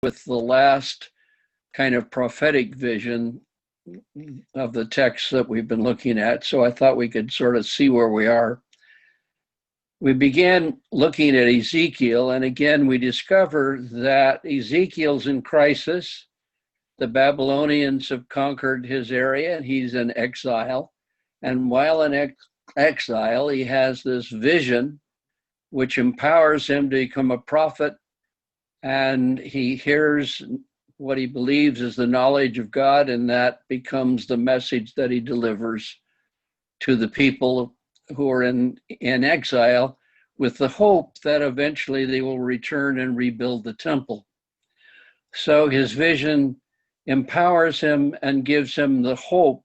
with the last kind of prophetic vision of the text that we've been looking at, so I thought we could sort of see where we are. We began looking at Ezekiel, and again, we discover that Ezekiel's in crisis. The Babylonians have conquered his area, and he's in exile. And while in exile, he has this vision which empowers him to become a prophet, and he hears what he believes is the knowledge of God, and that becomes the message that he delivers to the people who are in exile, with the hope that eventually they will return and rebuild the temple. So his vision empowers him and gives him the hope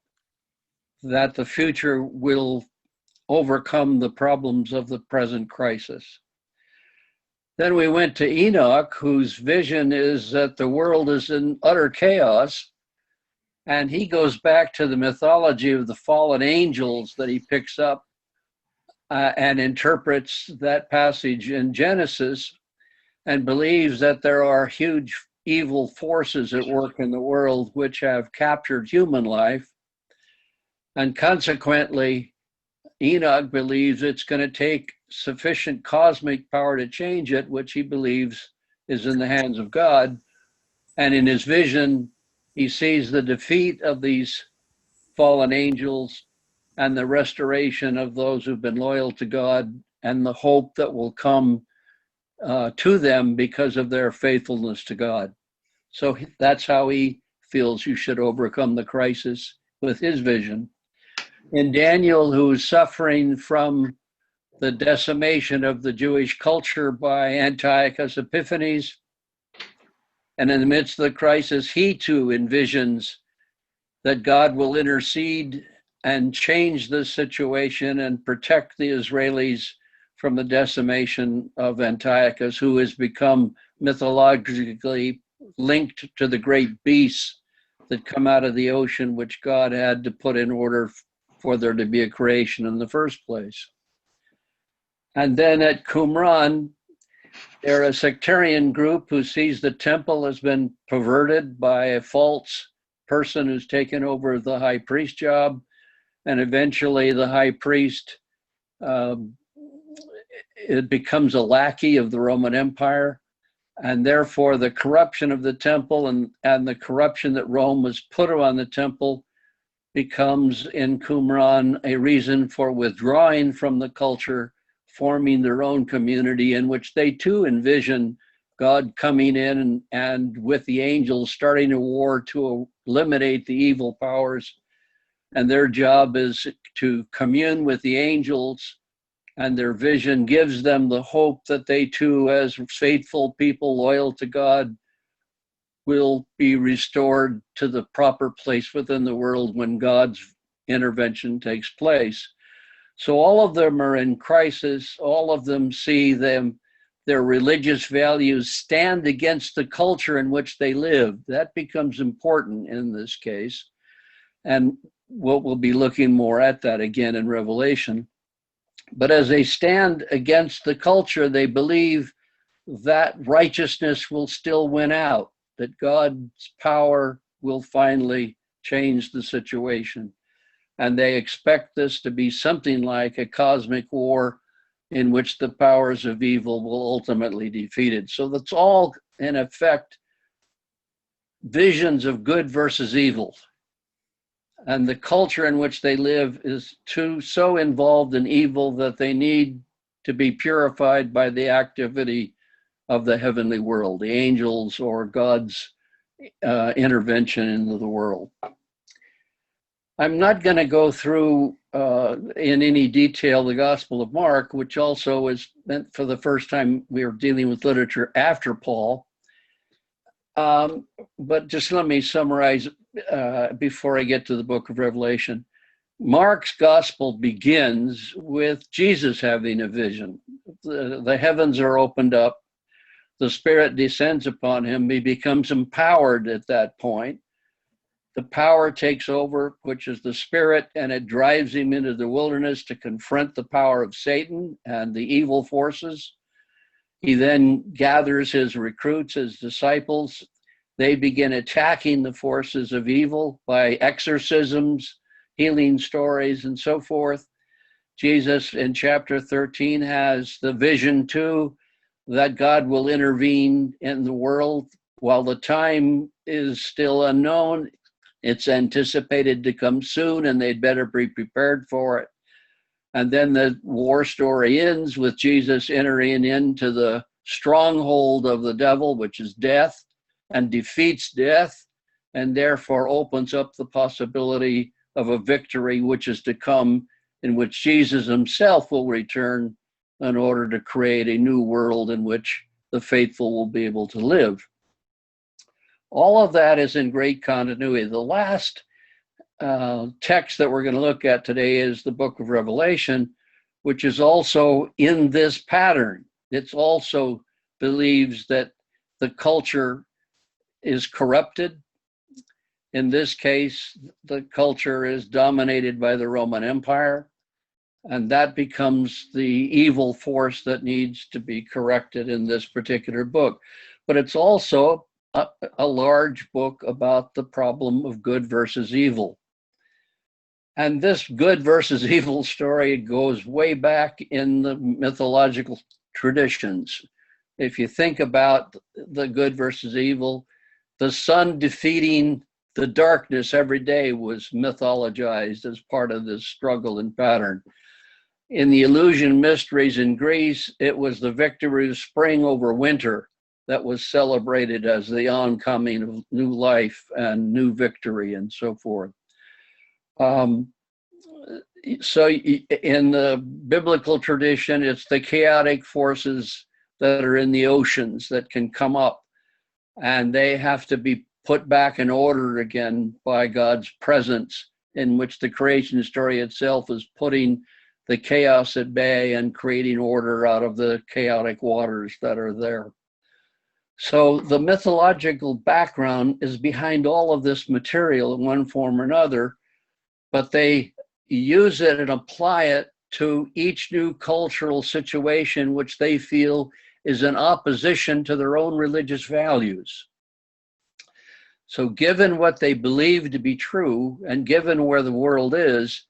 that the future will overcome the problems of the present crisis. Then we went to Enoch, whose vision is that the world is in utter chaos, and he goes back to the mythology of the fallen angels that he picks up and interprets that passage in Genesis, and believes that there are huge evil forces at work in the world which have captured human life. And consequently, Enoch believes it's going to take sufficient cosmic power to change it, which he believes is in the hands of God. And in his vision, he sees the defeat of these fallen angels and the restoration of those who've been loyal to God, and the hope that will come to them because of their faithfulness to God. So that's how he feels you should overcome the crisis, with his vision. In Daniel, who's suffering from the decimation of the Jewish culture by Antiochus Epiphanes, and in the midst of the crisis, he too envisions that God will intercede and change the situation and protect the Israelis from the decimation of Antiochus, who has become mythologically linked to the great beasts that come out of the ocean, which God had to put in order for there to be a creation in the first place. And then at Qumran, they're a sectarian group who sees the temple has been perverted by a false person who's taken over the high priest job, and eventually the high priest it becomes a lackey of the Roman Empire, and therefore the corruption of the temple and the corruption that Rome was put on the temple becomes in Qumran a reason for withdrawing from the culture, forming their own community in which they too envision God coming in and with the angels starting a war to eliminate the evil powers. And their job is to commune with the angels, and their vision gives them the hope that they too, as faithful people loyal to God, will be restored to the proper place within the world when God's intervention takes place. So all of them are in crisis. All of them see their religious values stand against the culture in which they live. That becomes important in this case. And we'll be looking more at that again in Revelation. But as they stand against the culture, they believe that righteousness will still win out, that God's power will finally change the situation. And they expect this to be something like a cosmic war in which the powers of evil will ultimately be defeated. So that's all, in effect, visions of good versus evil. And the culture in which they live is so involved in evil that they need to be purified by the activity of the heavenly world, the angels or God's intervention into the world. I'm not going to go through in any detail the Gospel of Mark, which also is meant for the first time we are dealing with literature after Paul. But just let me summarize before I get to the book of Revelation. Mark's gospel begins with Jesus having a vision. The heavens are opened up. The Spirit descends upon him. He becomes empowered at that point. The power takes over, which is the Spirit, and it drives him into the wilderness to confront the power of Satan and the evil forces. He then gathers his recruits, his disciples. They begin attacking the forces of evil by exorcisms, healing stories, and so forth. Jesus in chapter 13 has the vision too, that God will intervene in the world while the time is still unknown. It's anticipated to come soon, and they'd better be prepared for it. And then the war story ends with Jesus entering into the stronghold of the devil, which is death, and defeats death, and therefore opens up the possibility of a victory which is to come, in which Jesus himself will return in order to create a new world in which the faithful will be able to live. All of that is in great continuity. The last text that we're going to look at today is the book of Revelation, which is also in this pattern. It also believes that the culture is corrupted. In this case, the culture is dominated by the Roman Empire, and that becomes the evil force that needs to be corrected in this particular book. But it's also a large book about the problem of good versus evil. And this good versus evil story goes way back in the mythological traditions. If you think about the good versus evil, the sun defeating the darkness every day was mythologized as part of this struggle and pattern. In the Eleusinian mysteries in Greece, it was the victory of spring over winter that was celebrated as the oncoming of new life and new victory and so forth. So in the biblical tradition, it's the chaotic forces that are in the oceans that can come up, and they have to be put back in order again by God's presence, in which the creation story itself is putting the chaos at bay and creating order out of the chaotic waters that are there. So the mythological background is behind all of this material in one form or another, but they use it and apply it to each new cultural situation which they feel is in opposition to their own religious values. So given what they believe to be true, and given where the world is,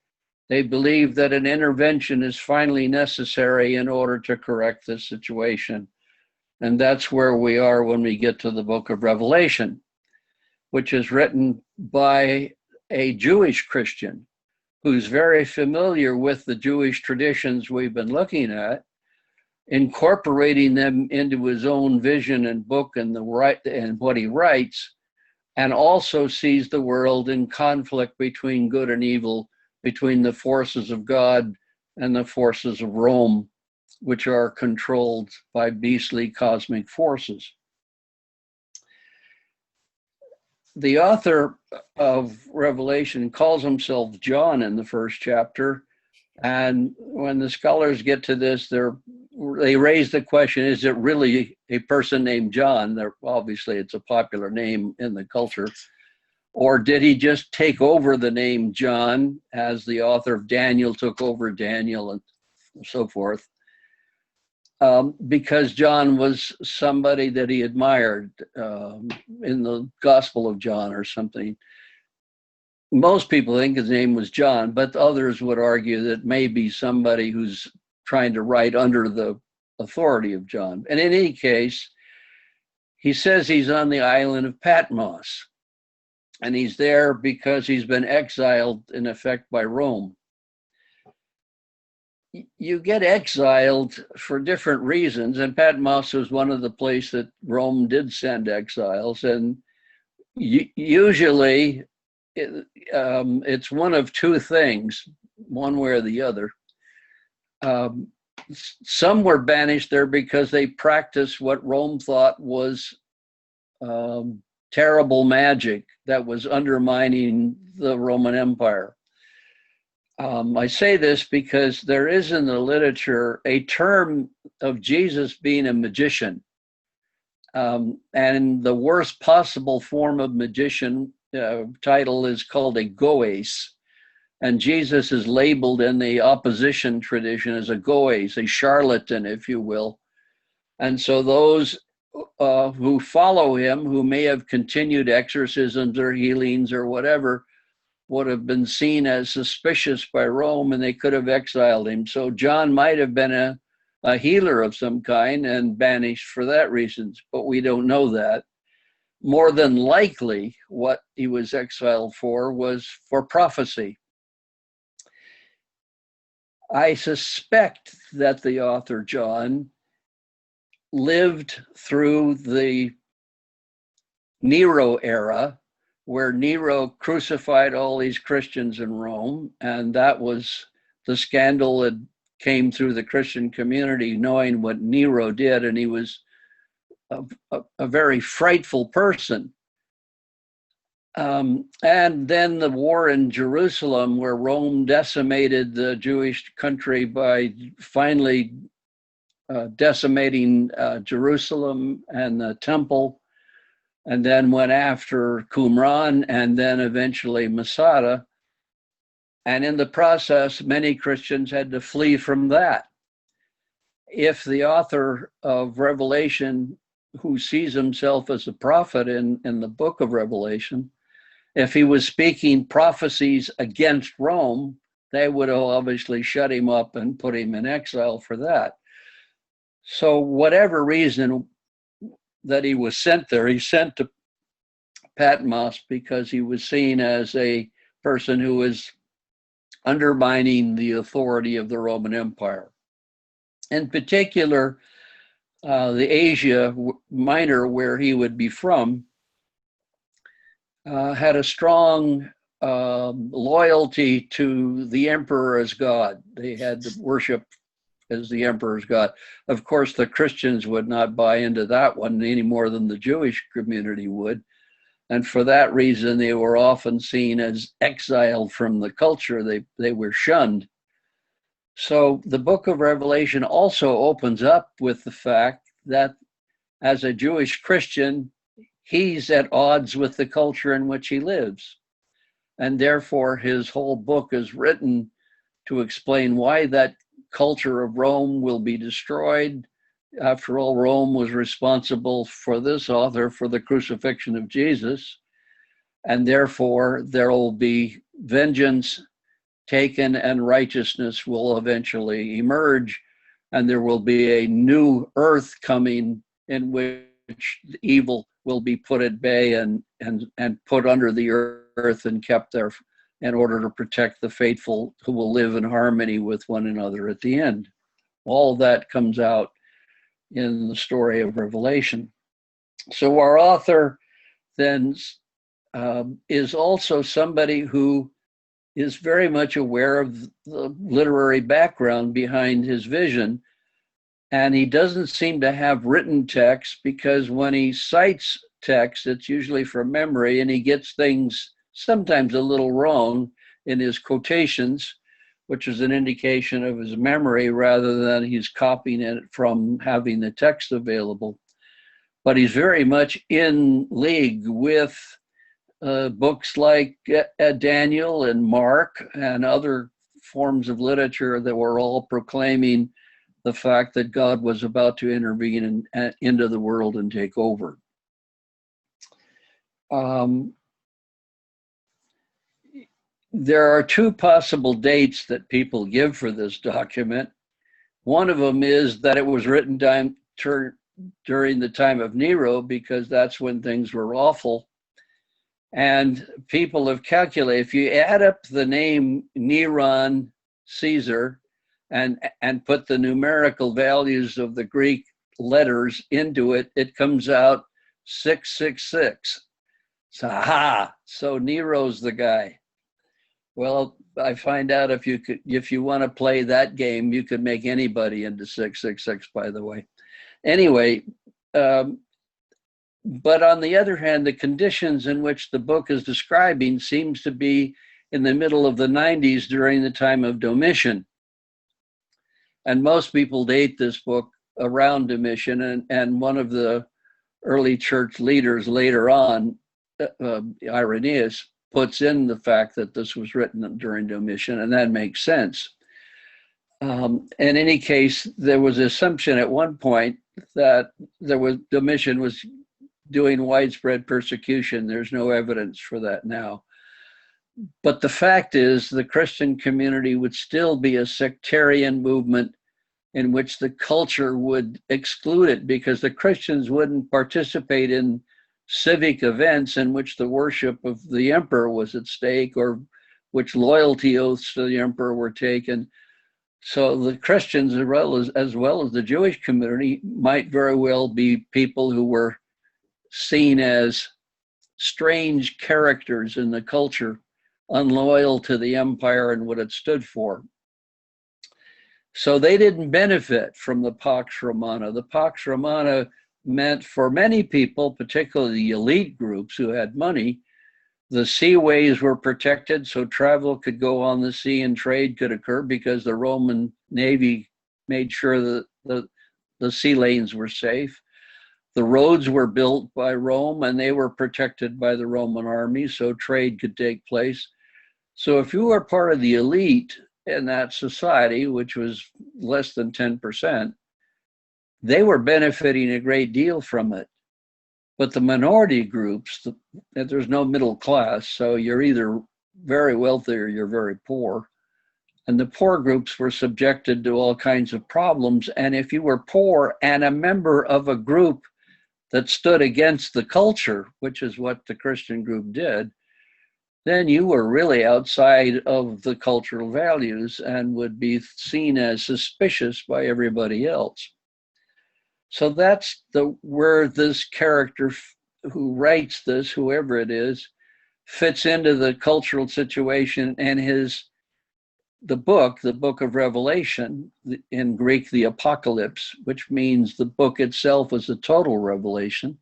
they believe that an intervention is finally necessary in order to correct this situation. And that's where we are when we get to the book of Revelation, which is written by a Jewish Christian who's very familiar with the Jewish traditions we've been looking at, incorporating them into his own vision and book and what he writes, and also sees the world in conflict between good and evil, between the forces of God and the forces of Rome, which are controlled by beastly cosmic forces. The author of Revelation calls himself John in the first chapter, and when the scholars get to this, they raise the question, is it really a person named John? Obviously, it's a popular name in the culture. Or did he just take over the name John as the author of Daniel took over Daniel and so forth? Because John was somebody that he admired in the Gospel of John or something. Most people think his name was John, but others would argue that maybe somebody who's trying to write under the authority of John. And in any case, he says he's on the island of Patmos, and he's there because he's been exiled in effect by Rome. You get exiled for different reasons, and Patmos was one of the places that Rome did send exiles, and usually it's one of two things, one way or the other. Some were banished there because they practiced what Rome thought was terrible magic that was undermining the Roman Empire. I say this because there is in the literature a term of Jesus being a magician. And the worst possible form of magician title is called a goes. And Jesus is labeled in the opposition tradition as a goes, a charlatan, if you will. And so those who follow him, who may have continued exorcisms or healings or whatever, would have been seen as suspicious by Rome, and they could have exiled him. So John might have been a healer of some kind and banished for that reason, but we don't know that. More than likely, what he was exiled for was for prophecy. I suspect that the author John lived through the Nero era, where Nero crucified all these Christians in Rome, and that was the scandal that came through the Christian community, knowing what Nero did, and he was a very frightful person. And then the war in Jerusalem, where Rome decimated the Jewish country by finally decimating Jerusalem and the temple, and then went after Qumran and then eventually Masada. And in the process, many Christians had to flee from that. If the author of Revelation, who sees himself as a prophet in the book of Revelation, if he was speaking prophecies against Rome, they would have obviously shut him up and put him in exile for that. So whatever reason that he was sent there, he sent to Patmos because he was seen as a person who was undermining the authority of the Roman Empire. In particular, the Asia Minor, where he would be from, had a strong loyalty to the emperor as God. They had to worship as the emperor's God. Of course, the Christians would not buy into that one any more than the Jewish community would. And for that reason, they were often seen as exiled from the culture. They were shunned. So the book of Revelation also opens up with the fact that as a Jewish Christian, he's at odds with the culture in which he lives. And therefore, his whole book is written to explain why that culture of Rome will be destroyed. After all, Rome was responsible for this author for the crucifixion of Jesus. And therefore, there will be vengeance taken and righteousness will eventually emerge. And there will be a new earth coming in which evil will be put at bay and put under the earth and kept there in order to protect the faithful who will live in harmony with one another at the end. All that comes out in the story of Revelation. So our author then is also somebody who is very much aware of the literary background behind his vision. And he doesn't seem to have written text, because when he cites text, it's usually from memory, and he gets things sometimes a little wrong in his quotations, which is an indication of his memory rather than he's copying it from having the text available. But he's very much in league with books like Daniel and Mark and other forms of literature that were all proclaiming the fact that God was about to intervene into the world and take over. There are two possible dates that people give for this document. One of them is that it was written during the time of Nero, because that's when things were awful. And people have calculated, if you add up the name Neron Caesar and put the numerical values of the Greek letters into it, it comes out 666. So Nero's the guy. Well, I find out if you want to play that game, you could make anybody into 666, by the way. Anyway, but on the other hand, the conditions in which the book is describing seems to be in the middle of the 90s during the time of Domitian. And most people date this book around Domitian, and one of the early church leaders later on, Irenaeus, puts in the fact that this was written during Domitian, and that makes sense. In any case, there was assumption at one point that the mission was doing widespread persecution. There's no evidence for that now. But the fact is, the Christian community would still be a sectarian movement in which the culture would exclude it because the Christians wouldn't participate in civic events in which the worship of the emperor was at stake or which loyalty oaths to the emperor were taken. So the Christians, as well as the Jewish community, might very well be people who were seen as strange characters in the culture, unloyal to the empire and what it stood for. So they didn't benefit from the Pax Romana. The Pax Romana meant for many people, particularly the elite groups who had money, the seaways were protected, so travel could go on the sea and trade could occur because the Roman Navy made sure that the sea lanes were safe. The roads were built by Rome and they were protected by the Roman army, so trade could take place. So if you were part of the elite in that society, which was less than 10%, they were benefiting a great deal from it. But the minority groups, there's no middle class, so you're either very wealthy or you're very poor. And the poor groups were subjected to all kinds of problems. And if you were poor and a member of a group that stood against the culture, which is what the Christian group did, then you were really outside of the cultural values and would be seen as suspicious by everybody else. So that's where this character who writes this, whoever it is, fits into the cultural situation, and the book of Revelation, in Greek, the Apocalypse, which means the book itself is a total revelation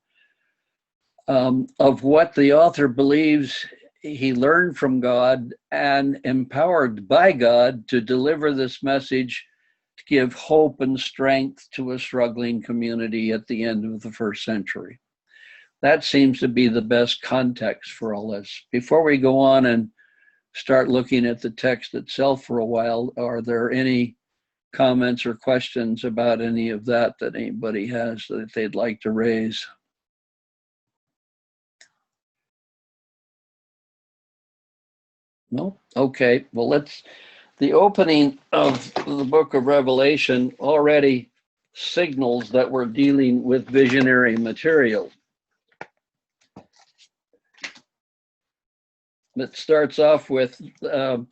of what the author believes he learned from God and empowered by God to deliver this message to give hope and strength to a struggling community at the end of the first century. That seems to be the best context for all this. Before we go on and start looking at the text itself for a while, are there any comments or questions about any of that anybody has that they'd like to raise? No? Okay, well, the opening of the book of Revelation already signals that we're dealing with visionary material. It starts off with the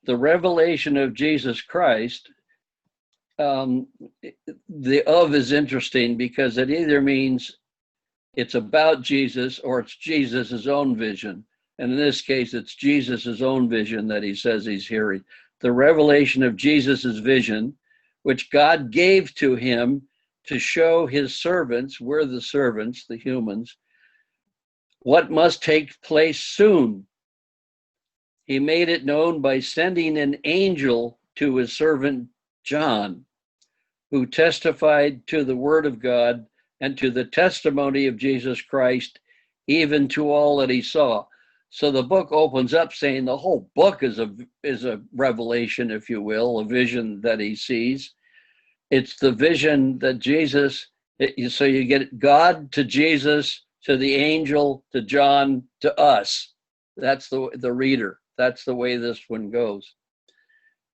revelation of Jesus Christ. The of is interesting because it either means it's about Jesus or it's Jesus's own vision. And in this case, it's Jesus's own vision that he says he's hearing. The revelation of Jesus's vision, which God gave to him to show his servants, we're the servants, the humans, what must take place soon. He made it known by sending an angel to his servant John, who testified to the word of God and to the testimony of Jesus Christ, even to all that he saw. So the book opens up saying the whole book is a revelation, if you will, a vision that he sees. It's the vision that Jesus, so you get God to Jesus, to the angel, to John, to us. That's the reader. That's the way this one goes.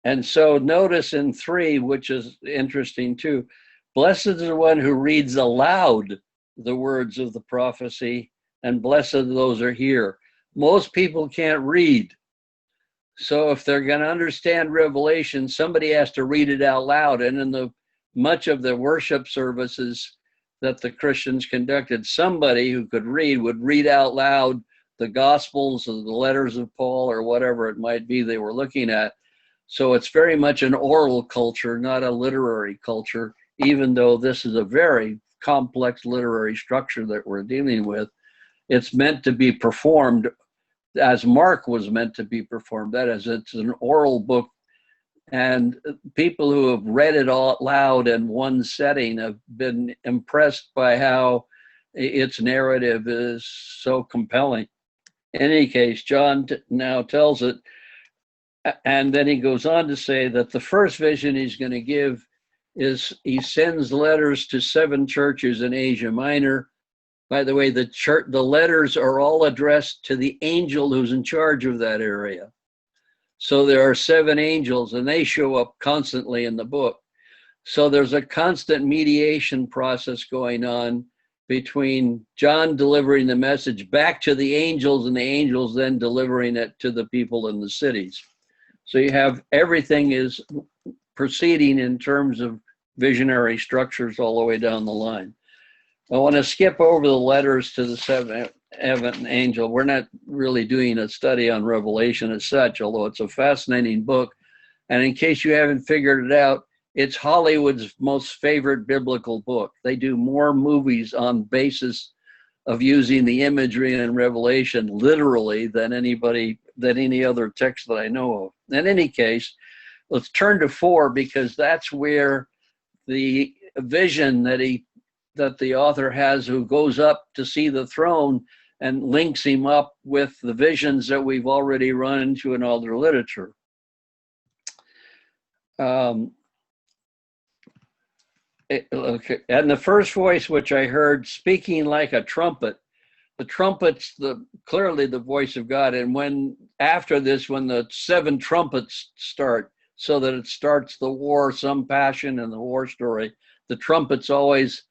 And so notice in 3, which is interesting too, blessed is the one who reads aloud the words of the prophecy, and blessed those are here. Most people can't read. So if they're going to understand Revelation, somebody has to read it out loud. And in much of the worship services that the Christians conducted, somebody who could read would read out loud the Gospels or the letters of Paul or whatever it might be they were looking at. So it's very much an oral culture, not a literary culture, even though this is a very complex literary structure that we're dealing with. It's meant to be performed as Mark was meant to be performed. That is, it's an oral book, and people who have read it out loud in one setting have been impressed by how its narrative is so compelling. In any case, John now tells it, And then he goes on to say that the first vision he's going to give is he sends letters to 7 churches in Asia Minor. By the way, the letters are all addressed to the angel who's in charge of that area. So there are 7 angels, and they show up constantly in the book. So there's a constant mediation process going on between John delivering the message back to the angels, and the angels then delivering it to the people in the cities. So you have everything is proceeding in terms of visionary structures all the way down the line. I want to skip over the letters to the 7th angel. We're not really doing a study on Revelation as such, although it's a fascinating book. And in case you haven't figured it out, it's Hollywood's most favorite biblical book. They do more movies on basis of using the imagery in Revelation literally than any other text that I know of. In any case, let's turn to 4, because that's where the vision that the author has, who goes up to see the throne and links him up with the visions that we've already run into in all their literature. And the first voice which I heard speaking like a trumpet, the trumpet's clearly the voice of God. And after this, when the 7 trumpets start, so that it starts the war, some passion in the war story, the trumpets always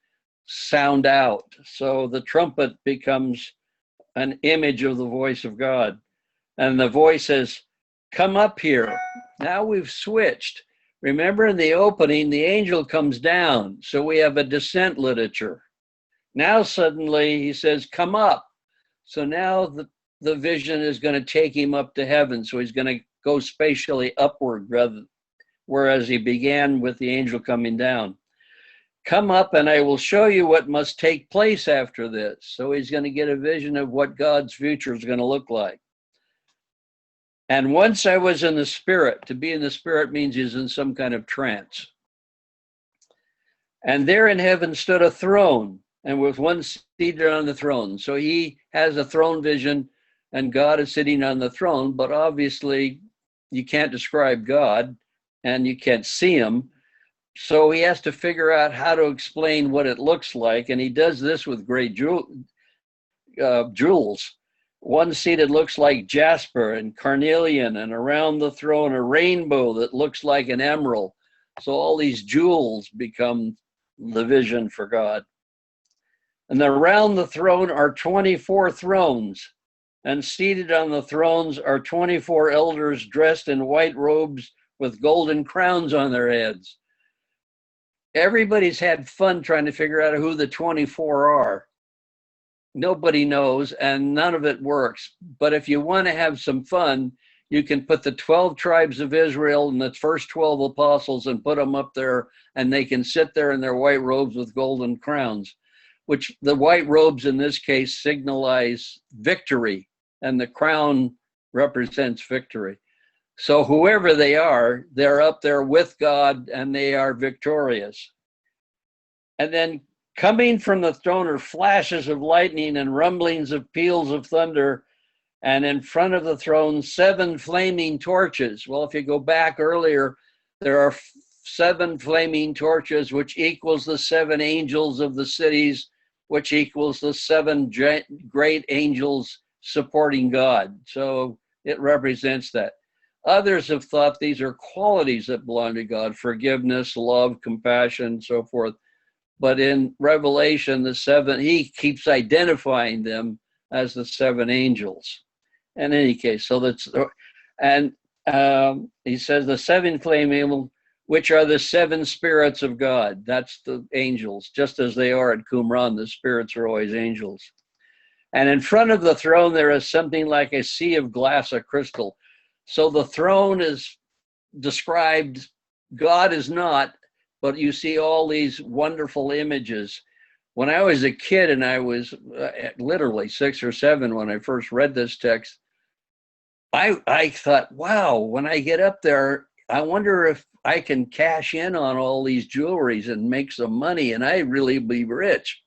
sound out. So the trumpet becomes an image of the voice of God. And the voice says, "Come up here." Now we've switched. Remember, in the opening, the angel comes down. So we have a descent literature. Now suddenly he says, "Come up." So now the vision is going to take him up to heaven. So he's going to go spatially upward, whereas he began with the angel coming down. "Come up and I will show you what must take place after this." So he's going to get a vision of what God's future is going to look like. "And once I was in the Spirit." To be in the Spirit means he's in some kind of trance. "And there in heaven stood a throne, and with one seated on the throne." So he has a throne vision, and God is sitting on the throne, but obviously you can't describe God, and you can't see him. So he has to figure out how to explain what it looks like, and he does this with great jewels. One seated looks like jasper and carnelian, and around the throne a rainbow that looks like an emerald. So all these jewels become the vision for God. "And around the throne are 24 thrones, and seated on the thrones are 24 elders dressed in white robes with golden crowns on their heads." Everybody's had fun trying to figure out who the 24 are. Nobody knows, and none of it works. But if you want to have some fun, you can put the 12 tribes of Israel and the first 12 apostles and put them up there, and they can sit there in their white robes with golden crowns, which the white robes in this case signalize victory, and the crown represents victory. So whoever they are, they're up there with God, and they are victorious. "And then coming from the throne are flashes of lightning and rumblings of peals of thunder, and in front of the throne 7 flaming torches." Well, if you go back earlier, there are 7 flaming torches, which equals the 7 angels of the cities, which equals the 7 great angels supporting God. So it represents that. Others have thought these are qualities that belong to God: forgiveness, love, compassion, so forth. But in Revelation, the 7, he keeps identifying them as the 7 angels. In any case, so that's, and he says the 7 flaming, which are the 7 spirits of God. That's the angels, just as they are at Qumran. The spirits are always angels. "And in front of the throne, there is something like a sea of glass or crystal." So the throne is described, God is not, but you see all these wonderful images. When I was a kid, and I was literally 6 or 7 when I first read this text, I thought, wow, when I get up there, I wonder if I can cash in on all these jewelries and make some money, and I really be rich.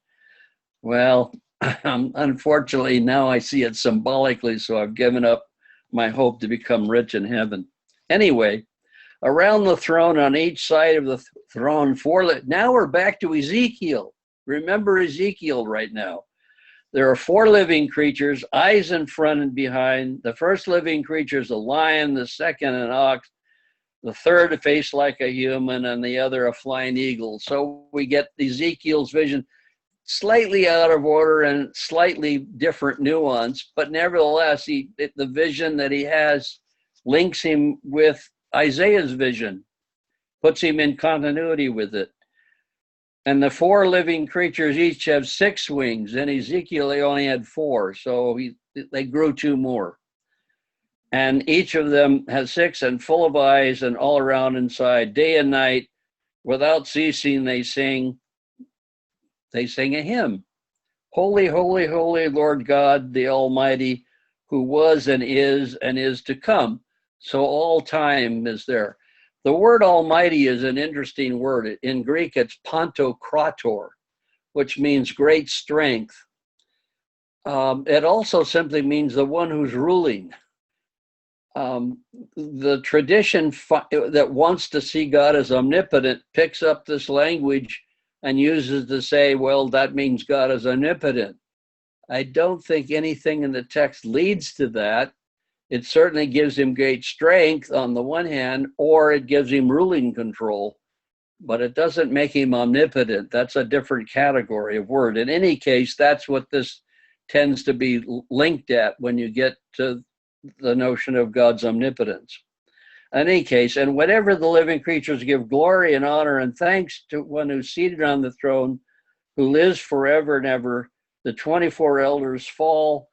Well, unfortunately, now I see it symbolically, so I've given up my hope to become rich in heaven. Anyway, around the throne on each side of the throne, now we're back to Ezekiel. Remember Ezekiel right now. There are 4 living creatures, eyes in front and behind. The first living creature is a lion, the second an ox, the third a face like a human, and the other a flying eagle. So we get Ezekiel's vision slightly out of order and slightly different nuance, but nevertheless, the vision that he has links him with Isaiah's vision, puts him in continuity with it. And the 4 living creatures each have 6 wings. In Ezekiel, they only had 4, so they grew 2 more. And each of them has 6 and full of eyes and all around inside, day and night, without ceasing, they sing a hymn. Holy, holy, holy, Lord God, the Almighty, who was and is to come. So all time is there. The word Almighty is an interesting word. In Greek, it's pantokrator, which means great strength. It also simply means the one who's ruling. The tradition that wants to see God as omnipotent picks up this language and uses to say, well, that means God is omnipotent. I don't think anything in the text leads to that. It certainly gives him great strength on the one hand, or it gives him ruling control, but it doesn't make him omnipotent. That's a different category of word. In any case, that's what this tends to be linked at when you get to the notion of God's omnipotence. In any case, and whatever the living creatures give glory and honor and thanks to one who's seated on the throne, who lives forever and ever, the 24 elders fall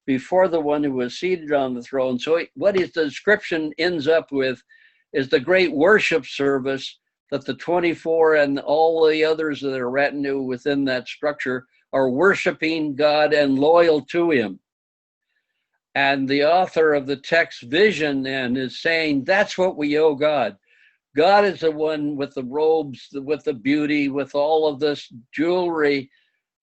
before the one who was seated on the throne. So what the description ends up with is the great worship service that the 24 and all the others that are retinue within that structure are worshiping God and loyal to him. And the author of the text vision then is saying, that's what we owe God. God is the one with the robes, with the beauty, with all of this jewelry.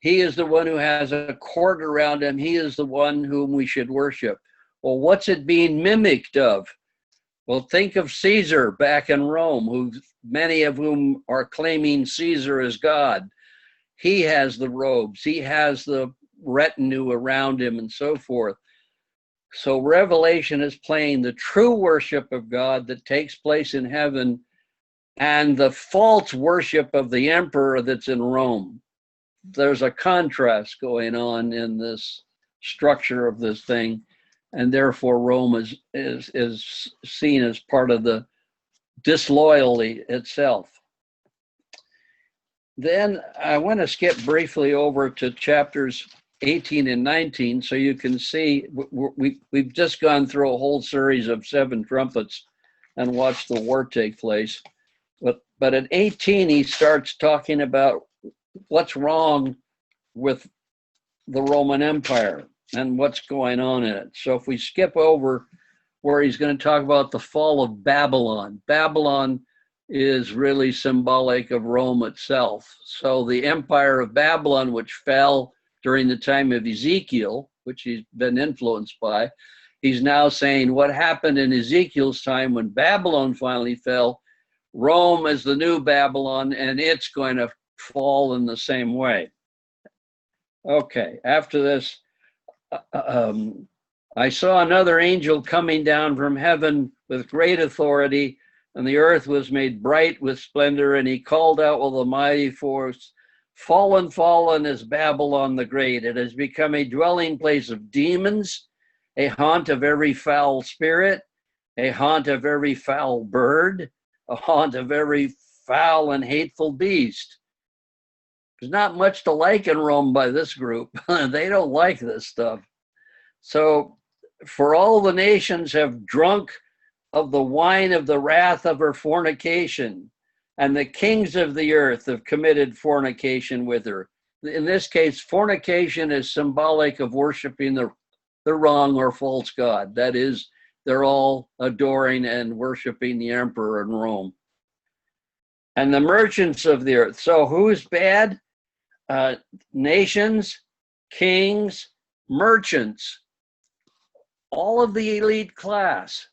He is the one who has a court around him. He is the one whom we should worship. Well, what's it being mimicked of? Well, think of Caesar back in Rome, many of whom are claiming Caesar as God. He has the robes. He has the retinue around him and so forth. So Revelation is playing the true worship of God that takes place in heaven and the false worship of the emperor that's in Rome. There's a contrast going on in this structure of this thing, and therefore Rome is seen as part of the disloyalty itself. Then I want to skip briefly over to chapters 18 and 19, so you can see we've just gone through a whole series of 7 trumpets and watched the war take place. But at 18, he starts talking about what's wrong with the Roman Empire and what's going on in it. So if we skip over where he's going to talk about the fall of Babylon. Babylon is really symbolic of Rome itself. So the empire of Babylon, which fell during the time of Ezekiel, which he's been influenced by, he's now saying what happened in Ezekiel's time when Babylon finally fell, Rome is the new Babylon, and it's going to fall in the same way. Okay, after this, I saw another angel coming down from heaven with great authority, and the earth was made bright with splendor, and he called out with a mighty force, fallen, fallen is Babylon the Great. It has become a dwelling place of demons, a haunt of every foul spirit, a haunt of every foul bird, a haunt of every foul and hateful beast. There's not much to like in Rome by this group. They don't like this stuff. So, for all the nations have drunk of the wine of the wrath of her fornication, and the kings of the earth have committed fornication with her. In this case, fornication is symbolic of worshiping the wrong or false god. That is, they're all adoring and worshiping the emperor in Rome. And the merchants of the earth. So who's bad? Nations, kings, merchants, all of the elite class,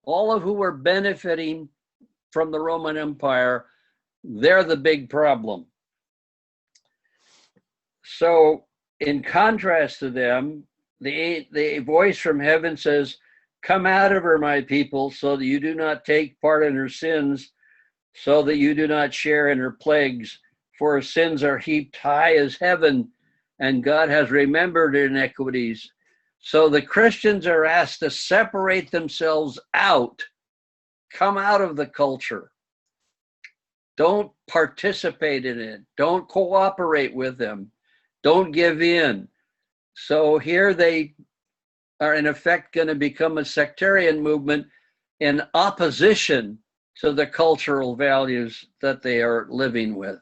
all of who are benefiting from the Roman Empire, they're the big problem. So in contrast to them, the voice from heaven says, "Come out of her, my people, so that you do not take part in her sins, so that you do not share in her plagues. For her sins are heaped high as heaven, and God has remembered her iniquities." So the Christians are asked to separate themselves out, come out of the culture. Don't participate in it. Don't cooperate with them. Don't give in. So here they are in effect going to become a sectarian movement in opposition to the cultural values that they are living with.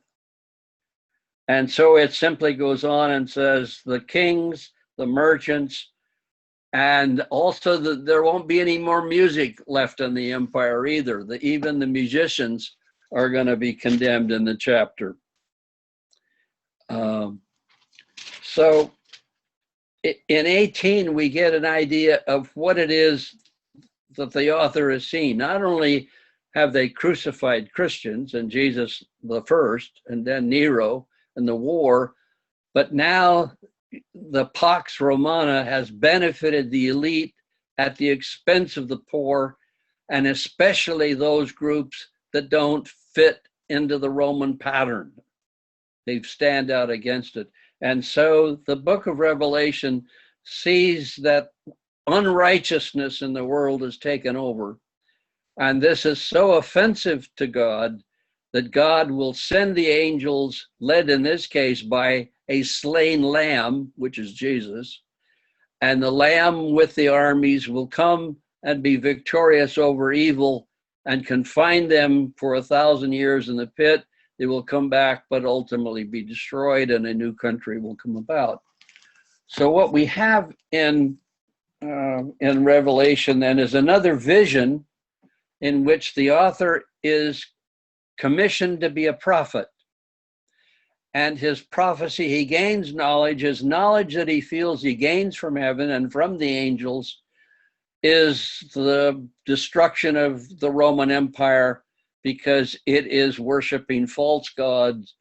And so it simply goes on and says the kings, the merchants, and also there won't be any more music left in the empire either. Even the musicians are going to be condemned in the chapter. So in 18, we get an idea of what it is that the author has seen. Not only have they crucified Christians and Jesus the first, and then Nero and the war, but now the Pax Romana has benefited the elite at the expense of the poor, and especially those groups that don't fit into the Roman pattern. They stand out against it. And so the book of Revelation sees that unrighteousness in the world has taken over. And this is so offensive to God that God will send the angels, led in this case by a slain lamb, which is Jesus. And the lamb with the armies will come and be victorious over evil and confine them for 1,000 years in the pit. They will come back, but ultimately be destroyed, and a new country will come about. So what we have in Revelation then is another vision in which the author is commissioned to be a prophet. And his prophecy, he gains knowledge. His knowledge that he feels he gains from heaven and from the angels is the destruction of the Roman Empire, because it is worshiping false gods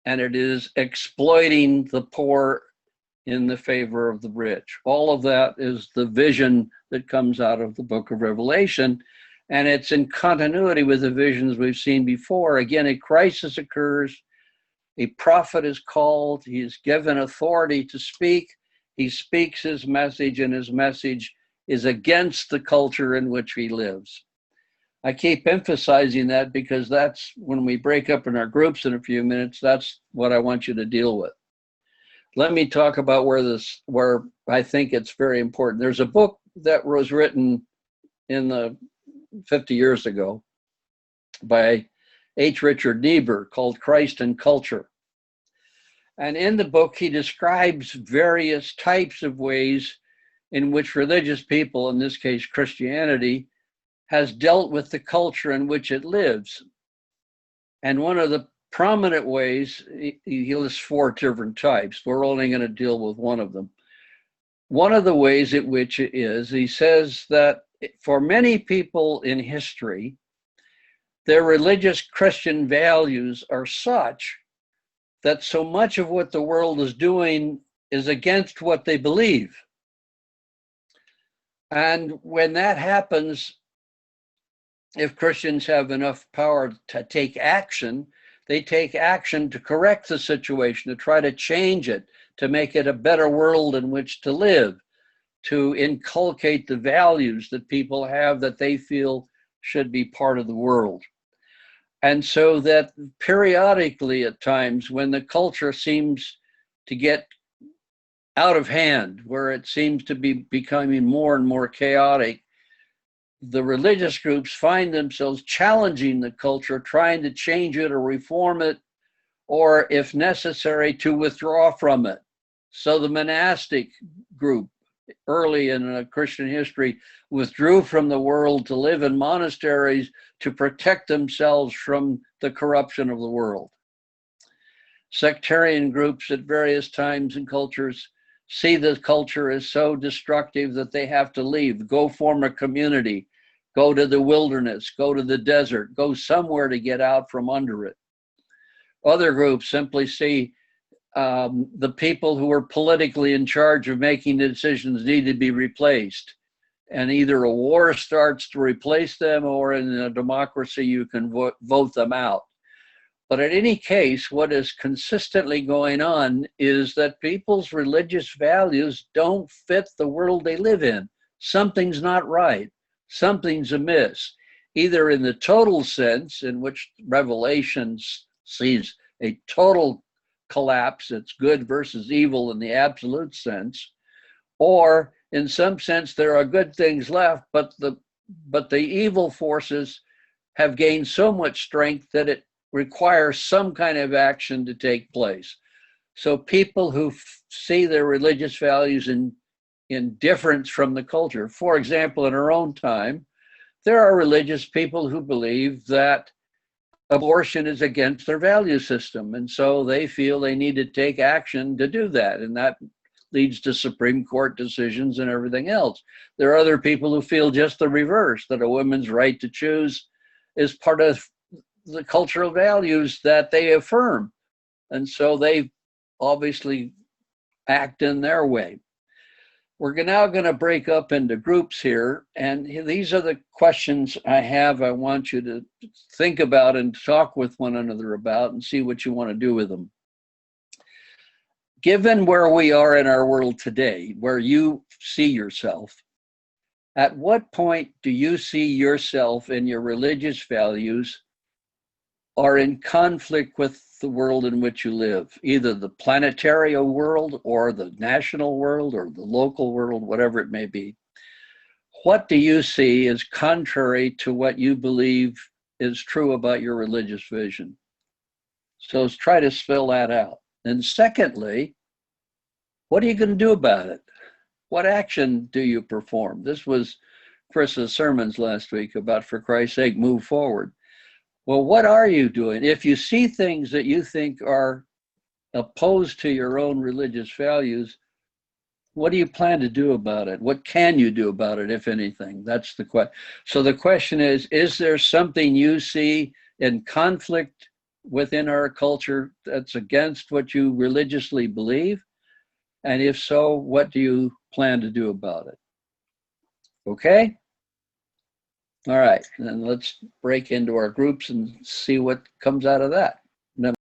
and it is exploiting the poor in the favor of the rich. All of that is the vision that comes out of the book of Revelation, and it's in continuity with the visions we've seen before. Again, a crisis occurs, a prophet is called, he is given authority to speak, he speaks his message, and his message is against the culture in which he lives. I keep emphasizing that because that's when we break up in our groups in a few minutes, that's what I want you to deal with. Let me talk about where I think it's very important. There's a book that was written in the 50 years ago by H. Richard Niebuhr called Christ and Culture. And in the book, he describes various types of ways in which religious people, in this case Christianity, has dealt with the culture in which it lives. And one of the prominent ways, he lists 4 different types. We're only going to deal with one of them. One of the ways in which it is, he says that for many people in history, their religious Christian values are such that so much of what the world is doing is against what they believe. And when that happens, if Christians have enough power to take action, they take action to correct the situation, to try to change it, to make it a better world in which to live, to inculcate the values that people have that they feel should be part of the world. And so that periodically at times when the culture seems to get out of hand, where it seems to be becoming more and more chaotic, the religious groups find themselves challenging the culture, trying to change it or reform it, or if necessary, to withdraw from it. So the monastic group, early in Christian history, withdrew from the world to live in monasteries to protect themselves from the corruption of the world. Sectarian groups at various times and cultures see the culture as so destructive that they have to leave, go form a community, go to the wilderness, go to the desert, go somewhere to get out from under it. Other groups simply see the people who are politically in charge of making the decisions need to be replaced. And either a war starts to replace them, or in a democracy, you can vote them out. But in any case, what is consistently going on is that people's religious values don't fit the world they live in. Something's not right. Something's amiss, either in the total sense, in which Revelation sees a total collapse, it's good versus evil in the absolute sense, or in some sense there are good things left, but the evil forces have gained so much strength that it requires some kind of action to take place. So people who see their religious values in difference from the culture. For example, in our own time, there are religious people who believe that abortion is against their value system, and so they feel they need to take action to do that, and that leads to Supreme Court decisions and everything else. There are other people who feel just the reverse, that a woman's right to choose is part of the cultural values that they affirm, and so they obviously act in their way. We're now going to break up into groups here, and these are the questions I have. I want you to think about and talk with one another about and see what you want to do with them. Given where we are in our world today, where you see yourself, at what point do you see yourself and your religious values are in conflict with the world in which you live, either the planetary world or the national world or the local world, whatever it may be? What do you see as contrary to what you believe is true about your religious vision? So let's try to spell that out. And secondly, what are you going to do about it? What action do you perform? This was Chris's sermons last week about, for Christ's sake, move forward. Well, what are you doing? If you see things that you think are opposed to your own religious values, what do you plan to do about it? What can you do about it, if anything? That's the question. So the question is there something you see in conflict within our culture that's against what you religiously believe? And if so, what do you plan to do about it? Okay? All right, then let's break into our groups and see what comes out of that.